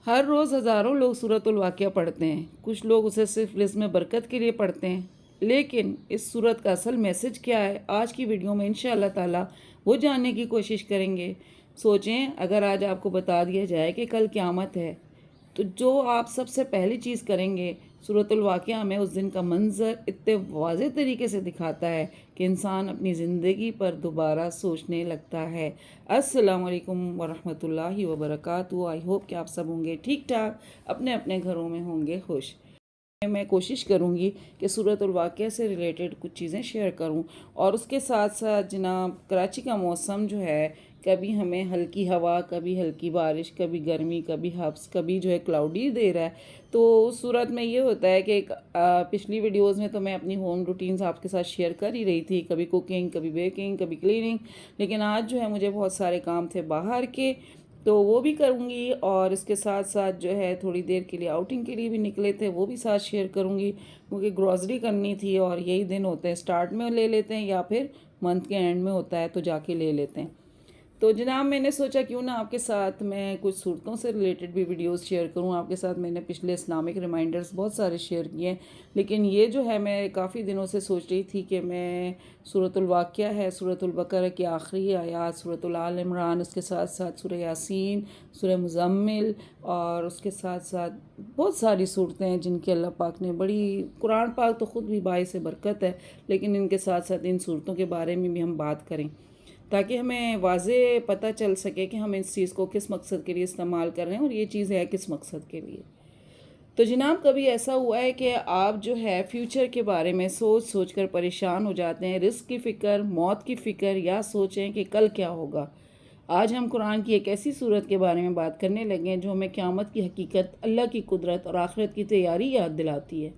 ہر روز ہزاروں لوگ سورۃ الواقعہ پڑھتے ہیں۔ کچھ لوگ اسے صرف رزق میں برکت کے لیے پڑھتے ہیں، لیکن اس سورت کا اصل میسج کیا ہے؟ آج کی ویڈیو میں انشاءاللہ تعالی وہ جاننے کی کوشش کریں گے۔ سوچیں، اگر آج آپ کو بتا دیا جائے کہ کل قیامت ہے تو جو آپ سب سے پہلی چیز کریں گے۔ سورۃ الواقعہ میں اس دن کا منظر اتنے واضح طریقے سے دکھاتا ہے کہ انسان اپنی زندگی پر دوبارہ سوچنے لگتا ہے۔ السلام علیکم ورحمۃ اللہ وبرکاتہ۔ آئی ہوپ کہ آپ سب ہوں گے ٹھیک ٹھاک، اپنے اپنے گھروں میں ہوں گے خوش۔ میں کوشش کروں گی کہ سورۃ الواقعہ سے ریلیٹڈ کچھ چیزیں شیئر کروں، اور اس کے ساتھ ساتھ جناب کراچی کا موسم جو ہے، کبھی ہمیں ہلکی ہوا، کبھی ہلکی بارش، کبھی گرمی، کبھی ہبس، کبھی جو ہے کلاؤڈی دے رہا ہے۔ تو اس صورت میں یہ ہوتا ہے کہ پچھلی ویڈیوز میں تو میں اپنی ہوم روٹینز آپ کے ساتھ شیئر کر ہی رہی تھی، کبھی کوکنگ، کبھی بیکنگ، کبھی کلیننگ، لیکن آج جو ہے مجھے بہت سارے کام تھے باہر کے، تو وہ بھی کروں گی، اور اس کے ساتھ ساتھ جو ہے تھوڑی دیر کے لیے آؤٹنگ کے لیے بھی نکلے تھے، وہ بھی ساتھ شیئر کروں گی، کیونکہ گروسری کرنی تھی، اور یہی دن ہوتے ہیں سٹارٹ میں لے لیتے ہیں یا پھر منتھ کے اینڈ میں ہوتا ہے تو جا کے لے لیتے ہیں۔ تو جناب میں نے سوچا کیوں نہ آپ کے ساتھ میں کچھ صورتوں سے ریلیٹڈ بھی ویڈیوز شیئر کروں آپ کے ساتھ۔ میں نے پچھلے اسلامک ریمائنڈرز بہت سارے شیئر کیے ہیں، لیکن یہ جو ہے میں کافی دنوں سے سوچ رہی تھی کہ میں سورۃ الواقعہ ہے، سورۃ البقرہ کی آخری آیات، سورۃ آل عمران، اس کے ساتھ ساتھ سورہ یاسین، سورہ مزمل، اور اس کے ساتھ ساتھ بہت ساری صورتیں ہیں جن کے اللہ پاک نے بڑی، قرآن پاک تو خود بھی باعث برکت ہے، لیکن ان کے ساتھ ساتھ ان صورتوں کے بارے میں بھی ہم بات کریں تاکہ ہمیں واضح پتہ چل سکے کہ ہم اس چیز کو کس مقصد کے لیے استعمال کر رہے ہیں، اور یہ چیز ہے کس مقصد کے لیے۔ تو جناب کبھی ایسا ہوا ہے کہ آپ جو ہے فیوچر کے بارے میں سوچ سوچ کر پریشان ہو جاتے ہیں، رزق کی فکر، موت کی فکر، یا سوچیں کہ کل کیا ہوگا؟ آج ہم قرآن کی ایک ایسی صورت کے بارے میں بات کرنے لگے ہیں جو ہمیں قیامت کی حقیقت، اللہ کی قدرت اور آخرت کی تیاری یاد دلاتی ہے۔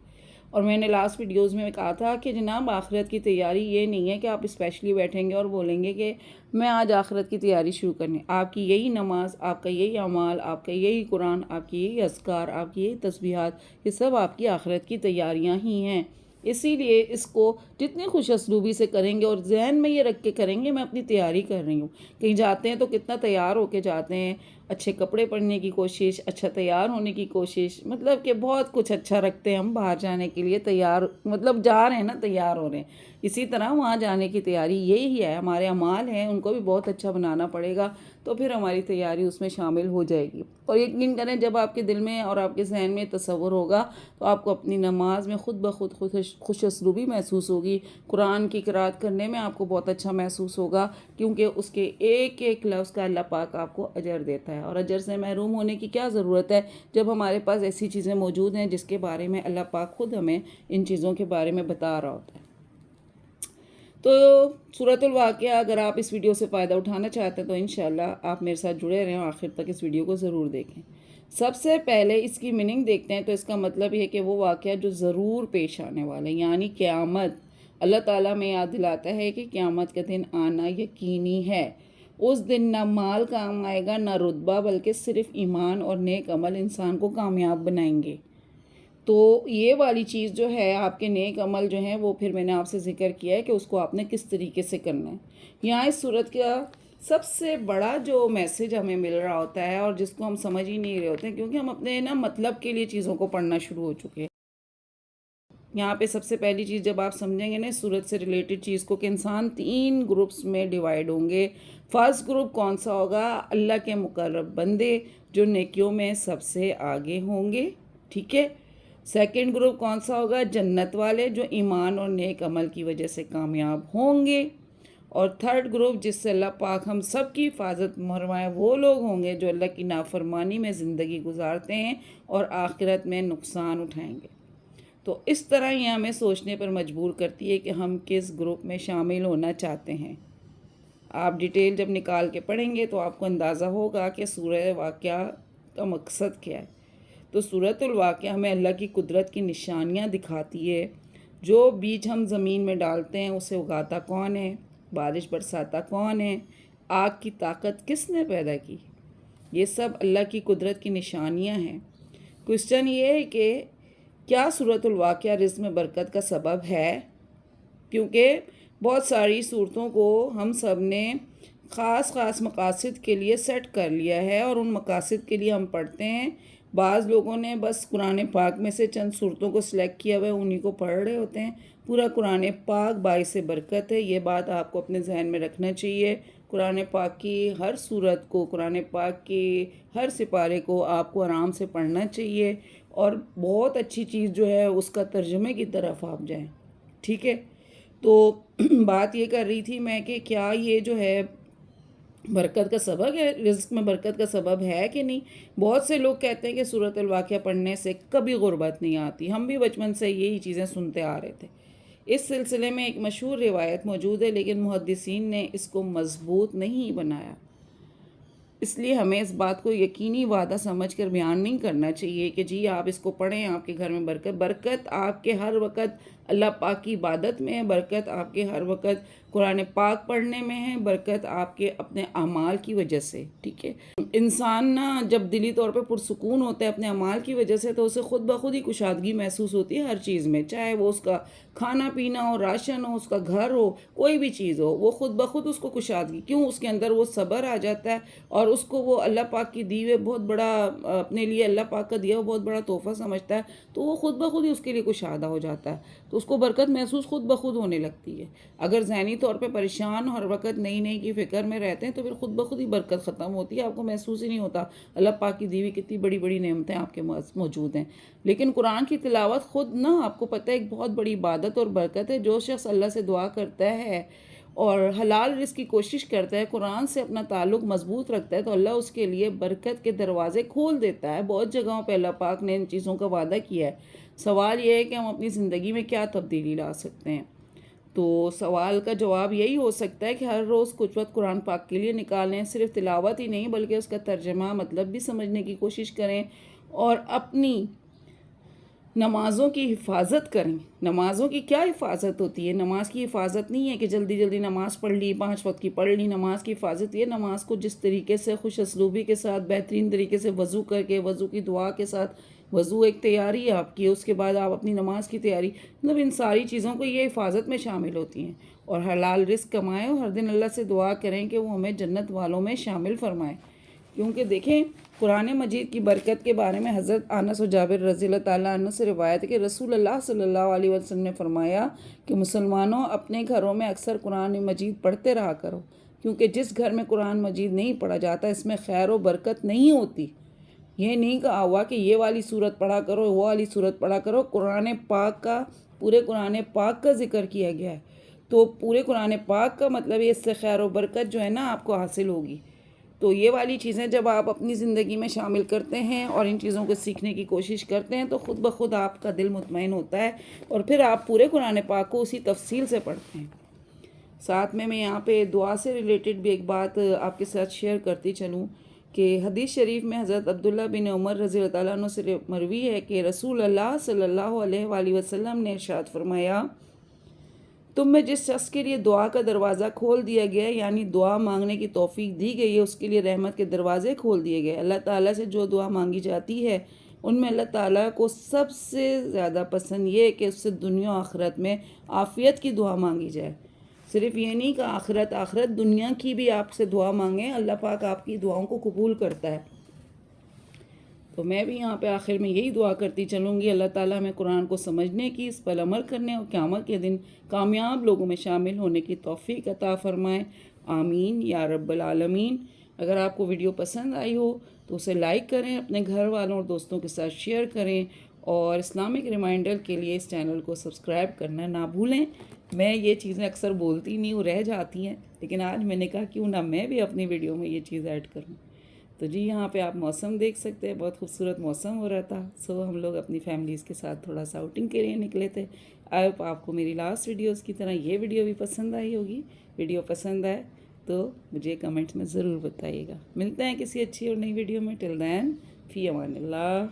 اور میں نے لاسٹ ویڈیوز میں کہا تھا کہ جناب آخرت کی تیاری یہ نہیں ہے کہ آپ اسپیشلی بیٹھیں گے اور بولیں گے کہ میں آج آخرت کی تیاری شروع کرنی۔ آپ کی یہی نماز، آپ کا یہی اعمال، آپ کا یہی قرآن، آپ کی یہی اذکار، آپ کی یہی تسبیحات، یہ سب آپ کی آخرت کی تیاریاں ہی ہیں۔ اسی لیے اس کو جتنی خوش اسلوبی سے کریں گے اور ذہن میں یہ رکھ کے کریں گے میں اپنی تیاری کر رہی ہوں۔ کہیں جاتے ہیں تو کتنا تیار ہو کے جاتے ہیں، اچھے کپڑے پہننے کی کوشش، اچھا تیار ہونے کی کوشش، مطلب کہ بہت کچھ اچھا رکھتے ہیں ہم باہر جانے کے لیے تیار، مطلب جا رہے ہیں نا، تیار ہو رہے ہیں۔ اسی طرح وہاں جانے کی تیاری یہی ہے، ہمارے اعمال ہیں ان کو بھی بہت اچھا بنانا پڑے گا، تو پھر ہماری تیاری اس میں شامل ہو جائے گی۔ اور یقین کریں جب آپ کے دل میں اور آپ کے ذہن میں تصور ہوگا تو آپ کو اپنی نماز میں خود بخود خوش اسلوبی محسوس ہوگی، قرآن کی قرأت کرنے میں آپ کو بہت اچھا محسوس ہوگا، کیونکہ اس کے ایک ایک لفظ کا اللہ پاک آپ کو اجر دیتا ہے، اور اجر سے محروم ہونے کی کیا ضرورت ہے جب ہمارے پاس ایسی چیزیں موجود ہیں جس کے بارے میں اللہ پاک خود ہمیں ان چیزوں کے بارے میں بتا رہا ہوتا ہے۔ تو سورۃ الواقعہ اگر آپ اس ویڈیو سے فائدہ اٹھانا چاہتے ہیں تو انشاءاللہ آپ میرے ساتھ جڑے رہیں اور آخر تک اس ویڈیو کو ضرور دیکھیں۔ سب سے پہلے اس کی میننگ دیکھتے ہیں، تو اس کا مطلب یہ ہے کہ وہ واقعہ جو ضرور پیش آنے والے، یعنی قیامت۔ اللہ تعالیٰ میں یاد دلاتا ہے کہ قیامت کا دن آنا یقینی ہے۔ اس دن نہ مال کام آئے گا نہ رتبہ، بلکہ صرف ایمان اور نیک عمل انسان کو کامیاب بنائیں گے۔ تو یہ والی چیز جو ہے آپ کے نیک عمل جو ہیں وہ پھر میں نے آپ سے ذکر کیا ہے کہ اس کو آپ نے کس طریقے سے کرنا ہے۔ یہاں اس صورت کا سب سے بڑا جو میسج ہمیں مل رہا ہوتا ہے اور جس کو ہم سمجھ ہی نہیں رہے ہوتے ہیں، کیونکہ ہم اپنے مطلب کے لیے چیزوں کو پڑھنا شروع ہو چکے ہیں۔ یہاں پہ سب سے پہلی چیز جب آپ سمجھیں گے نا صورت سے ریلیٹڈ چیز کو، کہ انسان 3 گروپس میں ڈیوائیڈ ہوں گے۔ فرسٹ گروپ کون سا ہوگا؟ اللہ کے مقرب بندے جو نیکیوں میں سب سے آگے ہوں گے، ٹھیک ہے۔ سیکنڈ گروپ کون سا ہوگا؟ جنت والے جو ایمان اور نیک عمل کی وجہ سے کامیاب ہوں گے۔ اور تھرڈ گروپ جس سے اللہ پاک ہم سب کی حفاظت فرمائے، وہ لوگ ہوں گے جو اللہ کی نافرمانی میں زندگی گزارتے ہیں اور آخرت میں نقصان اٹھائیں گے۔ تو اس طرح یہ ہمیں سوچنے پر مجبور کرتی ہے کہ ہم کس گروپ میں شامل ہونا چاہتے ہیں۔ آپ ڈیٹیل جب نکال کے پڑھیں گے تو آپ کو اندازہ ہوگا کہ سورہ واقعہ کا مقصد کیا ہے۔ تو سورۃ الواقعہ ہمیں اللہ کی قدرت کی نشانیاں دکھاتی ہے۔ جو بیج ہم زمین میں ڈالتے ہیں اسے اگاتا کون ہے؟ بارش برساتا کون ہے؟ آگ کی طاقت کس نے پیدا کی؟ یہ سب اللہ کی قدرت کی نشانیاں ہیں۔ کوسچن یہ ہے کہ کیا سورۃ الواقعہ رزق میں برکت کا سبب ہے؟ کیونکہ بہت ساری صورتوں کو ہم سب نے خاص مقاصد کے لیے سیٹ کر لیا ہے اور ان مقاصد کے لیے ہم پڑھتے ہیں۔ بعض لوگوں نے بس قرآن پاک میں سے چند صورتوں کو سلیکٹ کیا ہوا ہے، انہی کو پڑھ رہے ہوتے ہیں۔ پورا قرآن پاک باعث برکت ہے، یہ بات آپ کو اپنے ذہن میں رکھنا چاہیے۔ قرآن پاک کی ہر صورت کو، قرآن پاک کے ہر سپارے کو آپ کو آرام سے پڑھنا چاہیے، اور بہت اچھی چیز جو ہے اس کا ترجمے کی طرف آپ جائیں، ٹھیک ہے؟ تو بات یہ کر رہی تھی میں کہ کیا یہ جو ہے برکت کا سبب ہے، رزق میں برکت کا سبب ہے کہ نہیں؟ بہت سے لوگ کہتے ہیں کہ سورۃ الواقعہ پڑھنے سے کبھی غربت نہیں آتی۔ ہم بھی بچپن سے یہی چیزیں سنتے آ رہے تھے۔ اس سلسلے میں ایک مشہور روایت موجود ہے، لیکن محدثین نے اس کو مضبوط نہیں بنایا۔ اس لیے ہمیں اس بات کو یقینی وعدہ سمجھ کر بیان نہیں کرنا چاہیے کہ جی آپ اس کو پڑھیں، آپ کے گھر میں برکت آپ کے ہر وقت اللہ پاک کی عبادت میں ہے، برکت آپ کے ہر وقت قرآن پاک پڑھنے میں ہے، برکت آپ کے اپنے اعمال کی وجہ سے، ٹھیک ہے؟ انسان نا جب دلی طور پہ پرسکون ہوتا ہے اپنے اعمال کی وجہ سے، تو اسے خود بخود ہی کشادگی محسوس ہوتی ہے ہر چیز میں، چاہے وہ اس کا کھانا پینا ہو، راشن ہو، اس کا گھر ہو، کوئی بھی چیز ہو، وہ خود بخود اس کو کشادگی، کیوں؟ اس کے اندر وہ صبر آ جاتا ہے، اور اس کو وہ اللہ پاک کی دی ہوئے بہت بڑا، اپنے لیے اللہ پاک کا دیا ہوا بہت بڑا تحفہ سمجھتا ہے، تو وہ خود بخود ہی اس کے لیے کشادہ ہو جاتا ہے، تو اس کو برکت محسوس خود بخود ہونے لگتی ہے۔ اگر ذہنی طور پہ پریشان ہر وقت نئی کی فکر میں رہتے ہیں تو پھر خود بخود ہی برکت ختم ہوتی ہے، آپ کو محسوس ہی نہیں ہوتا اللہ پاک کی دی ہوئی کتنی بڑی بڑی نعمتیں آپ کے موجود ہیں۔ لیکن قرآن کی تلاوت خود نا آپ کو پتہ ہے ایک بہت بڑی عبادت اور برکت ہے۔ جو شخص اللہ سے دعا کرتا ہے اور حلال رزق کی کوشش کرتا ہے، قرآن سے اپنا تعلق مضبوط رکھتا ہے، تو اللہ اس کے لیے برکت کے دروازے کھول دیتا ہے۔ بہت جگہوں پہ اللہ پاک نے ان چیزوں کا وعدہ کیا ہے۔ سوال یہ ہے کہ ہم اپنی زندگی میں کیا تبدیلی لا سکتے ہیں؟ تو سوال کا جواب یہی ہو سکتا ہے کہ ہر روز کچھ وقت قرآن پاک کے لیے نکالیں، صرف تلاوت ہی نہیں بلکہ اس کا ترجمہ مطلب بھی سمجھنے کی کوشش کریں، اور اپنی نمازوں کی حفاظت کریں۔ نمازوں کی کیا حفاظت ہوتی ہے؟ نماز کی حفاظت نہیں ہے کہ جلدی جلدی نماز پڑھ لی، 5 وقت کی پڑھ لی۔ نماز کی حفاظت یہ نماز کو جس طریقے سے خوش اسلوبی کے ساتھ، بہترین طریقے سے وضو کر کے، وضو کی دعا کے ساتھ، وضو ایک تیاری ہے آپ کی، اس کے بعد آپ اپنی نماز کی تیاری، مطلب ان ساری چیزوں کو یہ حفاظت میں شامل ہوتی ہیں۔ اور حلال رزق کمائیں، اور ہر دن اللہ سے دعا کریں کہ وہ ہمیں جنت والوں میں شامل فرمائے، کیونکہ دیکھیں قرآن مجید کی برکت کے بارے میں حضرت انس و جابر رضی اللہ تعالیٰ عنہ سے روایت ہے کہ رسول اللہ صلی اللہ علیہ وسلم نے فرمایا کہ مسلمانوں اپنے گھروں میں اکثر قرآن مجید پڑھتے رہا کرو، کیونکہ جس گھر میں قرآن مجید نہیں پڑھا جاتا اس میں خیر و برکت نہیں ہوتی۔ یہ نہیں کہا ہوا کہ یہ والی صورت پڑھا کرو، وہ والی صورت پڑھا کرو، قرآن پاک کا، پورے قرآن پاک کا ذکر کیا گیا ہے، تو پورے قرآن پاک کا مطلب اس سے خیر و برکت جو ہے نا آپ کو حاصل ہوگی۔ تو یہ والی چیزیں جب آپ اپنی زندگی میں شامل کرتے ہیں اور ان چیزوں کو سیکھنے کی کوشش کرتے ہیں تو خود بخود آپ کا دل مطمئن ہوتا ہے، اور پھر آپ پورے قرآن پاک کو اسی تفصیل سے پڑھتے ہیں۔ ساتھ میں یہاں پہ دعا سے ریلیٹڈ بھی ایک بات آپ کے ساتھ شیئر کرتی چلوں کہ حدیث شریف میں حضرت عبداللہ بن عمر رضی اللہ تعالیٰ عنہ سے مروی ہے کہ رسول اللہ صلی اللہ علیہ وآلہ وسلم نے ارشاد فرمایا، تم میں جس شخص کے لیے دعا کا دروازہ کھول دیا گیا، یعنی دعا مانگنے کی توفیق دی گئی ہے، اس کے لیے رحمت کے دروازے کھول دیے گئے۔ اللہ تعالیٰ سے جو دعا مانگی جاتی ہے ان میں اللہ تعالیٰ کو سب سے زیادہ پسند یہ ہے کہ اس سے دنیا و آخرت میں عافیت کی دعا مانگی جائے۔ صرف یہ نہیں کہ آخرت دنیا کی بھی آپ سے دعا مانگیں، اللہ پاک آپ کی دعاؤں کو قبول کرتا ہے۔ تو میں بھی یہاں پہ آخر میں یہی دعا کرتی چلوں گی، اللہ تعالیٰ ہمیں قرآن کو سمجھنے کی، اس پر عمل کرنے اور قیامت کے دن کامیاب لوگوں میں شامل ہونے کی توفیق عطا فرمائے، آمین یا رب العالمین۔ اگر آپ کو ویڈیو پسند آئی ہو تو اسے لائک کریں، اپنے گھر والوں اور دوستوں کے ساتھ شیئر کریں، اور اسلامک ریمائنڈر کے لیے اس چینل کو سبسکرائب کرنا نہ بھولیں۔ میں یہ چیزیں اکثر بولتی نہیں ہوں، رہ جاتی ہیں، لیکن آج میں نے کہا کیوں نہ میں بھی اپنی ویڈیو میں یہ چیز ایڈ کروں۔ تو جی یہاں پہ آپ موسم دیکھ سکتے ہیں، بہت خوبصورت موسم ہو رہا تھا، سو ہم لوگ اپنی فیملیز کے ساتھ تھوڑا سا آؤٹنگ کے لیے نکلے تھے۔ آپ کو میری لاسٹ ویڈیوز کی طرح یہ ویڈیو بھی پسند آئی ہوگی۔ ویڈیو پسند آئے تو مجھے کمنٹس میں ضرور بتائیے گا۔ ملتے ہیں کسی اچھی اور نئی ویڈیو میں، ٹل دین فی امان اللہ۔